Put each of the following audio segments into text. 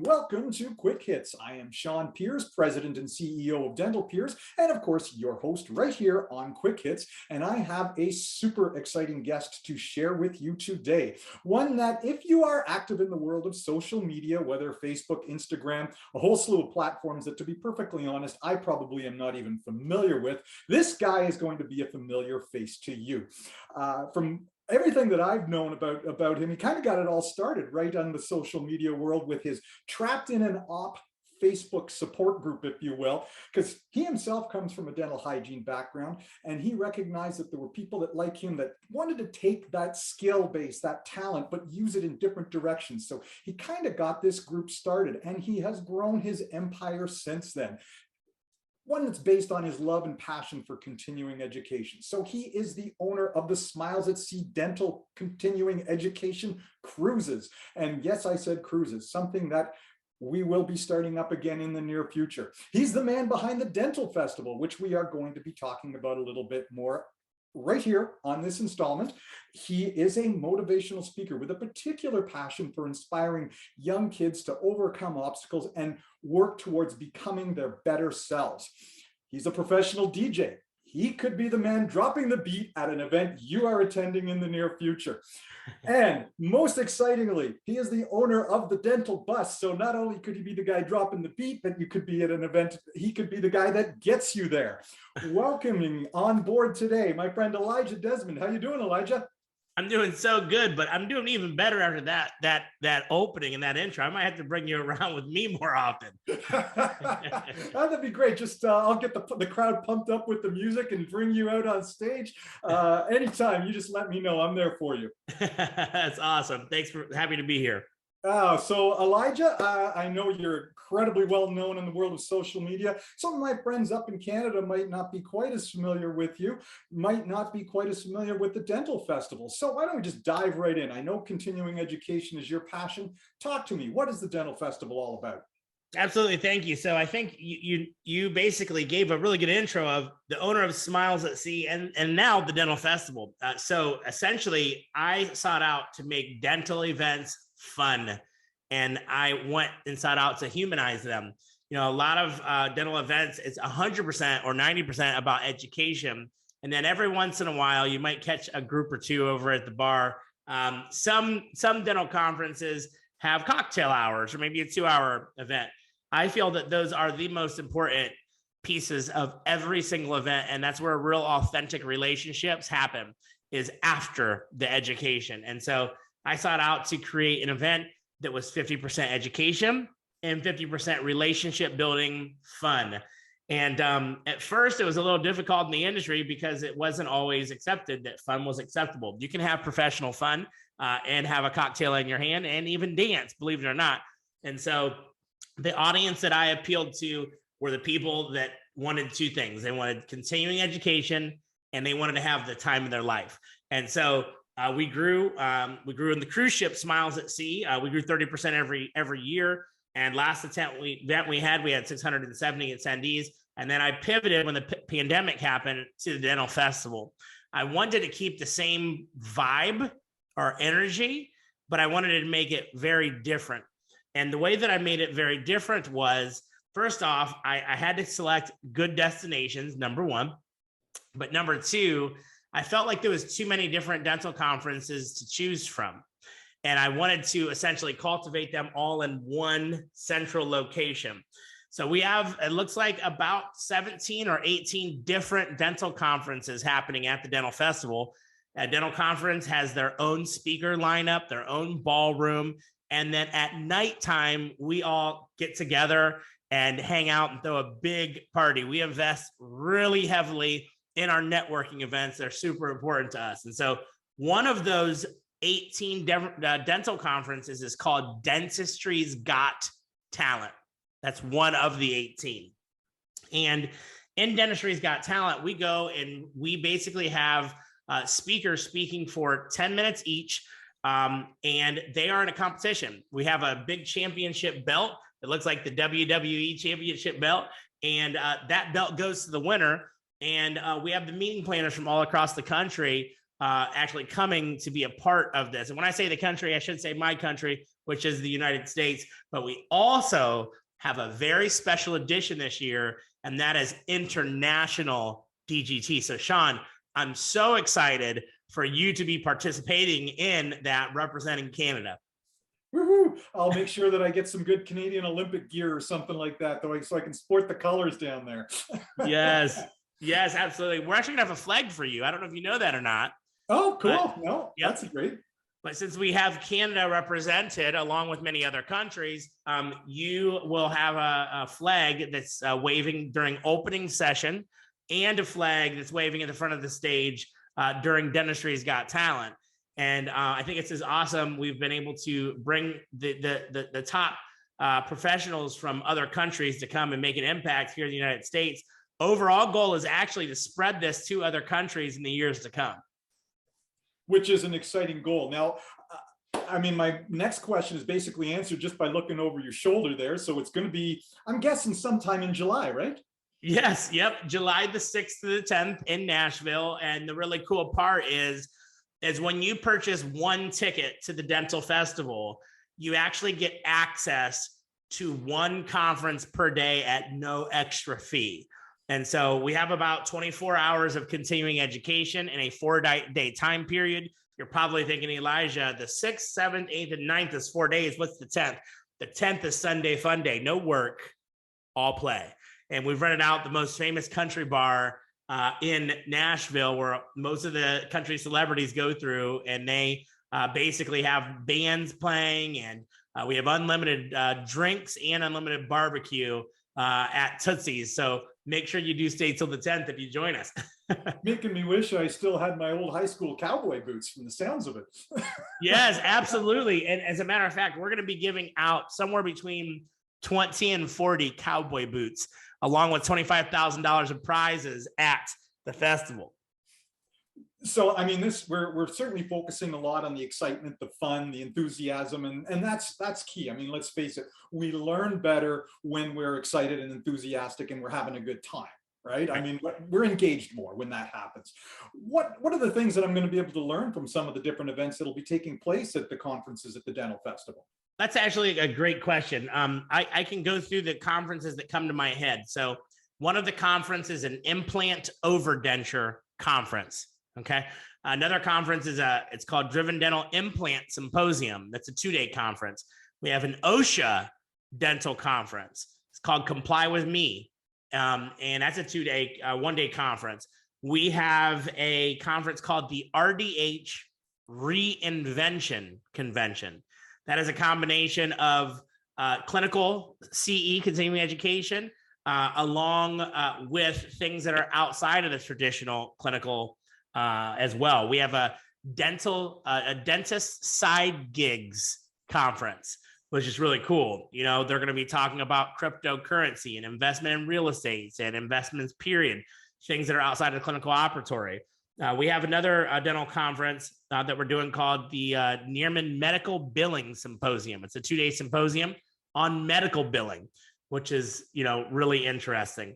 Welcome to Quick Hits. I am Sean Pierce, President and CEO of Dental Peers, and of course, your host right here on Quick Hits. And I have a super exciting guest to share with you today. One that, if you are active in the world of social media, whether Facebook, Instagram, a whole slew of platforms that, to be perfectly honest, I probably am not even familiar with, this guy is going to be a familiar face to you. From everything that I've known about him, he kind of got it all started right on the social media world with his Trapped in an Op Facebook support group, if you will, because he himself comes from a dental hygiene background, and he recognized that there were people that like him that wanted to take that skill base, that talent, but use it in different directions. So he kind of got this group started, and he has grown his empire since then. One that's based on his love and passion for continuing education. So he is the owner of the Smiles at Sea Dental Continuing Education Cruises. And yes, I said cruises, something that we will be starting up again in the near future. He's the man behind the Dental Festival, which we are going to be talking about a little bit more right here on this installment. He is a motivational speaker with a particular passion for inspiring young kids to overcome obstacles and work towards becoming their better selves. He's a professional DJ. He could be the man dropping the beat at an event you are attending in the near future. And most excitingly, he is the owner of the Dental Bus. So not only could he be the guy dropping the beat, but you could be at an event, he could be the guy that gets you there. Welcoming on board today, my friend Elijah Desmond. How you doing, Elijah? I'm doing so good, but I'm doing even better after that opening and that intro. I might have to bring you around with me more often. That'd be great. Just I'll get the crowd pumped up with the music and bring you out on stage anytime. You just let me know. I'm there for you. That's awesome. Thanks for happy to be here. So Elijah, I know you're incredibly well known in the world of social media. Some of my friends up in Canada might not be quite as familiar with you, might not be quite as familiar with the Dental Festival. So why don't we just dive right in? I know continuing education is your passion. Talk to me. What is the Dental Festival all about? Absolutely. Thank you. So I think you basically gave a really good intro of the owner of Smiles at Sea and now the Dental Festival. So essentially, I sought out to make dental events fun, and I went and sought out to humanize them. You know, a lot of dental events, it's 100% or 90% about education. And then every once in a while, you might catch a group or two over at the bar. Some dental conferences have cocktail hours or maybe a 2-hour event. I feel that those are the most important pieces of every single event. And that's where real authentic relationships happen, is after the education. And so I sought out to create an event that was 50% education and 50% relationship building fun. And at first, it was a little difficult in the industry because it wasn't always accepted that fun was acceptable. You can have professional fun and have a cocktail in your hand and even dance, believe it or not. And so the audience that I appealed to were the people that wanted two things. They wanted continuing education and they wanted to have the time of their life. And so we grew in the cruise ship Smiles at Sea. We grew 30% every year. And last event we had 670 attendees. And then I pivoted when the pandemic happened to the Dental Festival. I wanted to keep the same vibe or energy, but I wanted to make it very different. And the way that I made it very different was, first off, I had to select good destinations, number one. But number two, I felt like there was too many different dental conferences to choose from. And I wanted to essentially cultivate them all in one central location. So we have, it looks like about 17 or 18 different dental conferences happening at the Dental Festival. A dental conference has their own speaker lineup, their own ballroom. And then at nighttime, we all get together and hang out and throw a big party. We invest really heavily in our networking events. They're super important to us. And so one of those 18 dental conferences is called Dentistry's Got Talent. That's one of the 18. And in Dentistry's Got Talent, we go and we basically have speakers speaking for 10 minutes each. And they are in a competition. We have a big championship belt. It looks like the WWE championship belt. And that belt goes to the winner. And we have the meeting planners from all across the country actually coming to be a part of this. And when I say the country, I should say my country, which is the United States. But we also have a very special edition this year, and that is International DGT. So Sean, I'm so excited for you to be participating in that, representing Canada. Woohoo! I'll make sure that I get some good Canadian Olympic gear or something like that, though, so I can sport the colors down there. Yes, yes, absolutely. We're actually gonna have a flag for you. I don't know if you know that or not. Oh, cool. But, no, yep. That's great. But since we have Canada represented along with many other countries, you will have a flag that's waving during opening session, and a flag that's waving at the front of the stage during Dentistry's Got Talent. And I think it's as awesome. We've been able to bring the top professionals from other countries to come and make an impact here in the United States. Overall goal is actually to spread this to other countries in the years to come. Which is an exciting goal. Now, I mean, my next question is basically answered just by looking over your shoulder there. So it's going to be, I'm guessing, sometime in July, right? Yes. Yep. July the 6th to the 10th in Nashville. And the really cool part is when you purchase one ticket to the Dental Festival, you actually get access to one conference per day at no extra fee. And so we have about 24 hours of continuing education in a 4-day time period. You're probably thinking, Elijah, the 6th, 7th, 8th, and 9th is 4 days. What's the 10th? The 10th is Sunday fun day. No work, all play. And we've rented out the most famous country bar in Nashville, where most of the country celebrities go through, and they basically have bands playing, and we have unlimited drinks and unlimited barbecue at Tootsie's. So make sure you do stay till the 10th if you join us. Making me wish I still had my old high school cowboy boots from the sounds of it. Yes, absolutely. And as a matter of fact, we're going to be giving out somewhere between 20 and 40 cowboy boots, along with $25,000 of prizes at the festival. So, I mean, we're certainly focusing a lot on the excitement, the fun, the enthusiasm, and that's key. I mean, let's face it, we learn better when we're excited and enthusiastic and we're having a good time, right? I mean, we're engaged more when that happens. What are the things that I'm going to be able to learn from some of the different events that'll be taking place at the conferences at the Dental Festival? That's actually a great question. I can go through the conferences that come to my head. So one of the conferences is an Implant Overdenture Conference. Okay. Another conference is it's called Driven Dental Implant Symposium. That's a 2-day conference. We have an OSHA dental conference. It's called Comply With Me. And that's a 2-day, 1-day conference. We have a conference called the RDH Reinvention Convention. That is a combination of clinical CE, continuing education, along with things that are outside of the traditional clinical as well. We have a dentist side gigs conference, which is really cool. You know, they're going to be talking about cryptocurrency and investment in real estate and investments, period, things that are outside of the clinical operatory. We have another dental conference that we're doing called the Nearman Medical Billing Symposium. It's a 2-day symposium on medical billing, which is, you know, really interesting.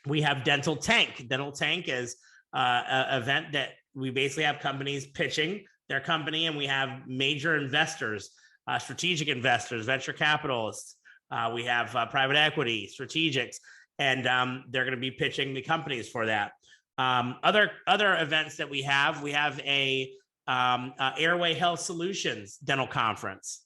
We have Dental Tank. Dental Tank is an event that we basically have companies pitching their company, and we have major investors, strategic investors, venture capitalists. We have private equity, strategics, and they're going to be pitching the companies for that. Other events that we have a Airway Health Solutions dental conference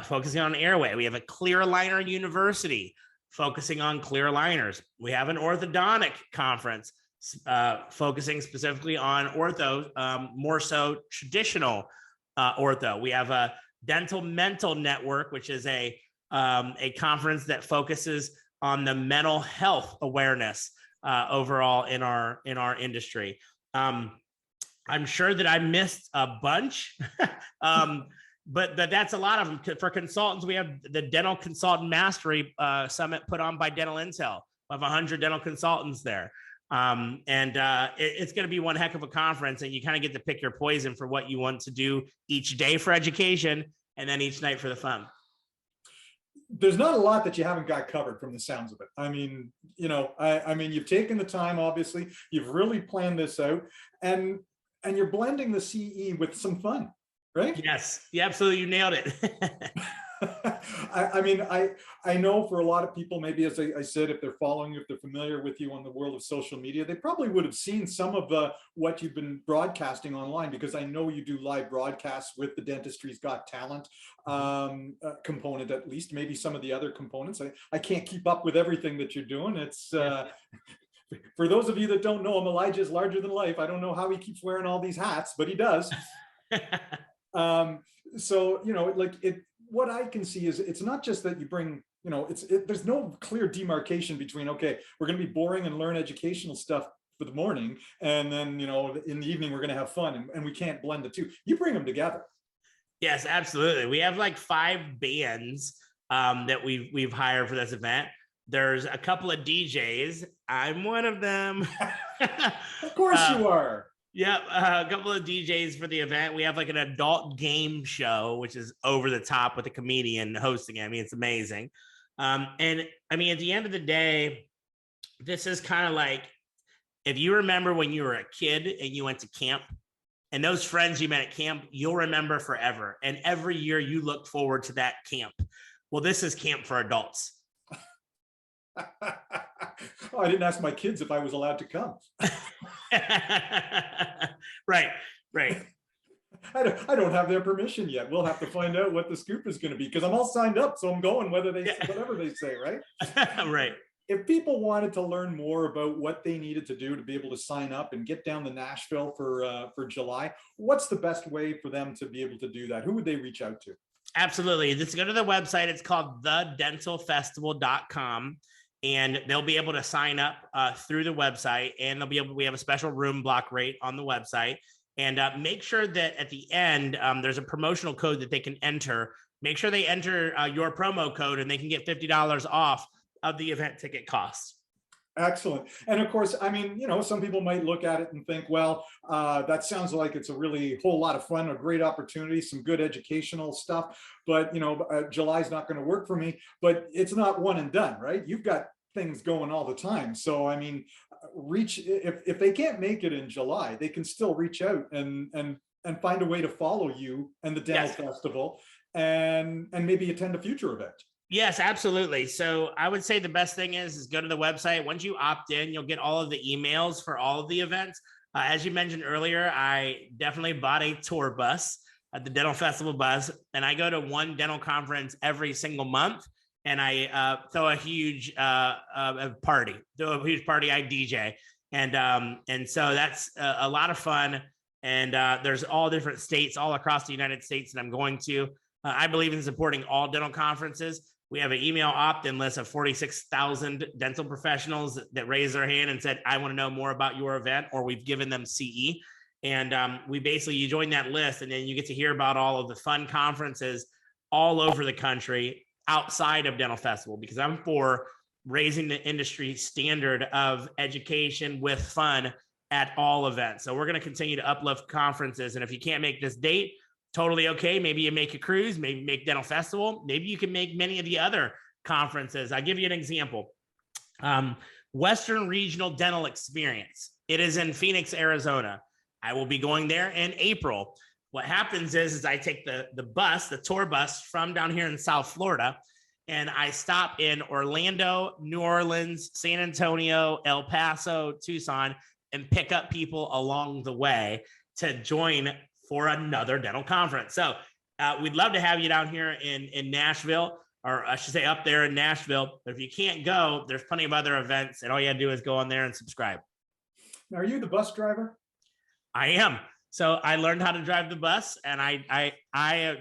focusing on airway. We have a Clear Aligner University focusing on clear aligners. We have an orthodontic conference focusing specifically on ortho, more so traditional ortho. We have a Dental Mental Network, which is a conference that focuses on the mental health awareness overall in our industry. I'm sure that I missed a bunch, but that's a lot of them. For consultants, we have the Dental Consultant Mastery Summit put on by Dental Intel. We have 100 dental consultants there. It's going to be one heck of a conference, and you kind of get to pick your poison for what you want to do each day for education and then each night for the fun. There's not a lot that you haven't got covered from the sounds of it. I mean, you know, I mean, you've taken the time, obviously, you've really planned this out. And and you're blending the CE with some fun, right? Yes, yeah, absolutely. You nailed it. I mean, I know for a lot of people, maybe as I said, if they're following you, if they're familiar with you on the world of social media, they probably would have seen some of what you've been broadcasting online, because I know you do live broadcasts with the Dentistry's Got Talent component, at least. Maybe some of the other components. I can't keep up with everything that you're doing. It's for those of you that don't know him, Elijah is larger than life. I don't know how he keeps wearing all these hats, but he does. So, you know, like what I can see is it's not just that you bring, you know, there's no clear demarcation between, okay, we're going to be boring and learn educational stuff for the morning, and then, you know, in the evening we're going to have fun, and we can't blend the two. You bring them together. Yes, absolutely. We have like 5 bands that we've hired for this event. There's a couple of DJs. I'm one of them. Of course you are. Yeah, a couple of DJs for the event. We have like an adult game show, which is over the top with a comedian hosting it. I mean, it's amazing. And I mean, at the end of the day, this is kind of like, if you remember when you were a kid and you went to camp, and those friends you met at camp, you'll remember forever. And every year you look forward to that camp. Well, this is camp for adults. Oh, I didn't ask my kids if I was allowed to come. Right. I don't have their permission yet. We'll have to find out what the scoop is going to be, because I'm all signed up, so I'm going whatever they say, right? Right. If people wanted to learn more about what they needed to do to be able to sign up and get down to Nashville for July, what's the best way for them to be able to do that? Who would they reach out to? Absolutely. Just go to the website. It's called thedentalfestival.com. And they'll be able to sign up through the website, and we have a special room block rate on the website. And make sure that at the end, there's a promotional code that they can enter. Make sure they enter your promo code, and they can get $50 off of the event ticket costs. Excellent. And of course, I mean, you know, some people might look at it and think, well, that sounds like it's a really whole lot of fun, a great opportunity, some good educational stuff, but, you know, July's not going to work for me. But it's not one and done, right? You've got things going all the time. So, I mean, if they can't make it in July, they can still reach out and find a way to follow you and the Dental Festival, and maybe attend a future event. Yes, absolutely. So I would say the best thing is go to the website. Once you opt in, you'll get all of the emails for all of the events. As you mentioned earlier, I definitely bought a tour bus, the Dental Festival bus, and I go to one dental conference every single month. And I throw a huge party. I DJ, and so that's a lot of fun. And there's all different states all across the United States that I'm going to. I believe in supporting all dental conferences. We have an email opt-in list of 46,000 dental professionals that raised their hand and said, I want to know more about your event, or we've given them CE. And you join that list, and then you get to hear about all of the fun conferences all over the country outside of Dental Festival, because I'm for raising the industry standard of education with fun at all events. So we're going to continue to uplift conferences. And if you can't make this date, totally okay. Maybe you make a cruise, maybe make Dental Festival. Maybe you can make many of the other conferences. I'll give you an example. Western Regional Dental Experience. It is in Phoenix, Arizona. I will be going there in April. What happens is I take the tour bus from down here in South Florida, and I stop in Orlando, New Orleans, San Antonio, El Paso, Tucson, and pick up people along the way to join for another dental conference. So we'd love to have you down here in Nashville, or I should say up there in Nashville. But if you can't go, there's plenty of other events, and all you gotta do is go on there and subscribe. Now, are you the bus driver? I am. So I learned how to drive the bus, and I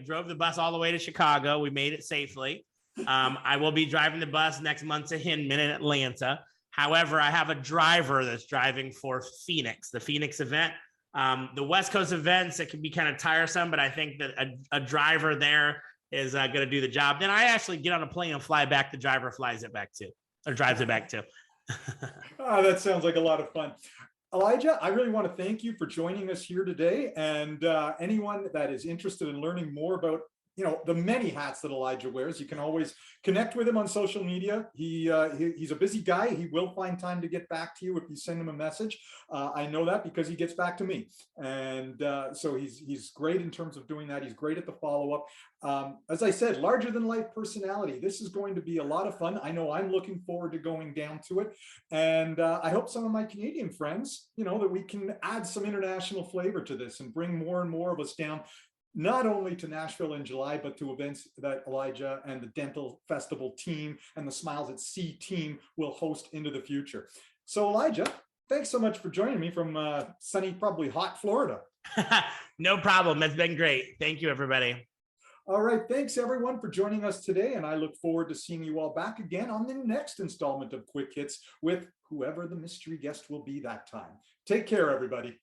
drove the bus all the way to Chicago. We made it safely. I will be driving the bus next month to Hinman in Atlanta. However, I have a driver that's driving for Phoenix, the Phoenix event. The West Coast events, it can be kind of tiresome, but I think that a driver there is going to do the job. Then I actually get on a plane and fly back. The driver flies it back too, or drives it back too. Oh, that sounds like a lot of fun. Elijah, I really want to thank you for joining us here today. And anyone that is interested in learning more about the many hats that Elijah wears. You can always connect with him on social media. He's a busy guy. He will find time to get back to you if you send him a message. I know that because he gets back to me. And so he's great in terms of doing that. He's great at the follow-up. As I said, larger than life personality. This is going to be a lot of fun. I know I'm looking forward to going down to it. And I hope some of my Canadian friends, that we can add some international flavor to this and bring more and more of us down, not only to Nashville in July, but to events that Elijah and the Dental Festival team and the Smiles at Sea team will host into the future. So Elijah, thanks so much for joining me from sunny, probably hot Florida. No problem. It's been great. Thank you, everybody. All right. Thanks, everyone, for joining us today. And I look forward to seeing you all back again on the next installment of Quick Hits with whoever the mystery guest will be that time. Take care, everybody.